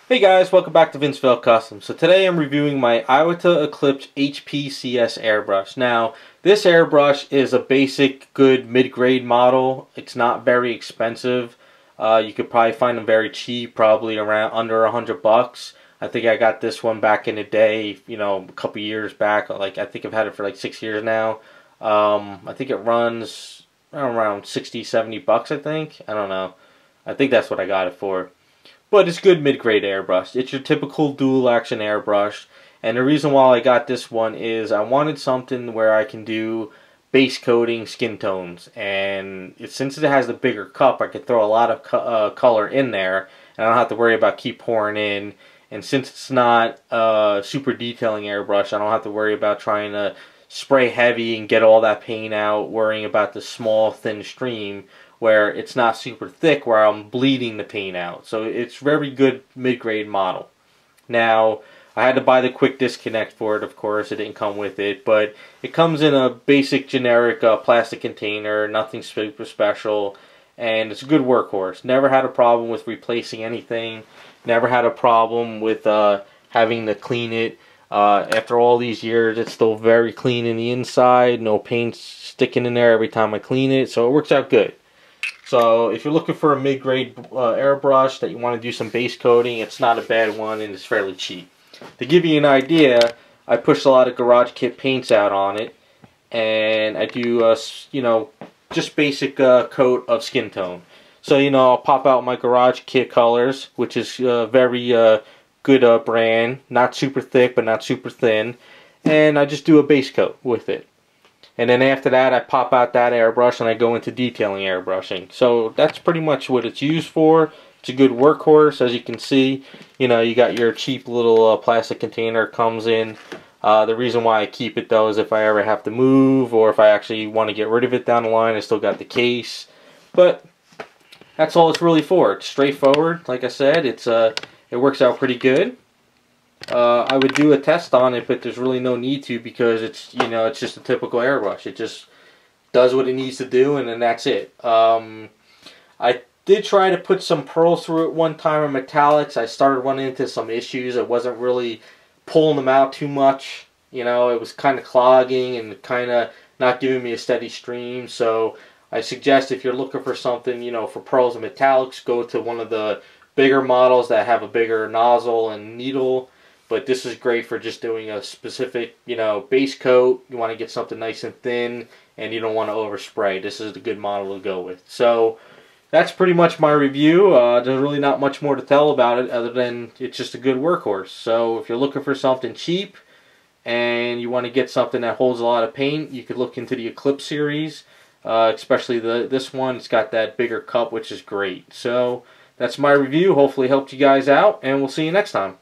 Hey guys, welcome back to Vince-Vell Custom. So today I'm reviewing my Iwata Eclipse HPCS airbrush. Now, this airbrush is a basic, good mid-grade model. It's not very expensive. You could probably find them very cheap, probably around under $100. I think I got this one back in the day, you know, a couple years back. Like I think I've had it for like 6 years now. I think it runs around 60, 70 bucks, I think. I don't know. I think that's what I got it for. But it's good mid-grade airbrush. It's your typical dual action airbrush. And the reason why I got this one is I wanted something where I can do base coating skin tones. And since it has the bigger cup, I can throw a lot of color in there. And I don't have to worry about keep pouring in. And since it's not super detailing airbrush, I don't have to worry about trying to spray heavy and get all that paint out, worrying about the small thin stream where it's not super thick where I'm bleeding the paint out. So it's very good mid-grade model. Now, I had to buy the quick disconnect for it, of course. It didn't come with it, but it comes in a basic generic plastic container, nothing super special, and it's a good workhorse. Never had a problem with replacing anything. Never had a problem with having to clean it. After all these years, it's still very clean in the inside. No paint sticking in there every time I clean it, so it works out good. So if you're looking for a mid-grade airbrush that you want to do some base coating, it's not a bad one and it's fairly cheap. To give you an idea, I pushed a lot of garage kit paints out on it, and I do you know, just basic coat of skin tone. So you know, I'll pop out my garage kit colors, which is very good brand, not super thick but not super thin, and I just do a base coat with it. And then after that, I pop out that airbrush and I go into detailing airbrushing. So that's pretty much what it's used for. It's a good workhorse, as you can see. You know, you got your cheap little plastic container it comes in. The reason why I keep it though is if I ever have to move or if I actually want to get rid of it down the line, I still got the case. But that's all it's really for. It's straightforward. Like I said, it works out pretty good. I would do a test on it, but there's really no need to because it's, you know, it's just a typical airbrush. It just does what it needs to do, and then that's it. I did try to put some pearls through it one time in metallics. I started running into some issues. I wasn't really pulling them out too much. You know, it was kind of clogging and kind of not giving me a steady stream. So I suggest if you're looking for something, you know, for pearls and metallics, go to one of the bigger models that have a bigger nozzle and needle. But this is great for just doing a specific, you know, base coat. You want to get something nice and thin, and you don't want to overspray. This is a good model to go with. So that's pretty much my review. There's really not much more to tell about it other than it's just a good workhorse. So if you're looking for something cheap and you want to get something that holds a lot of paint, you could look into the Eclipse series, especially this one. It's got that bigger cup, which is great. So that's my review. Hopefully it helped you guys out, and we'll see you next time.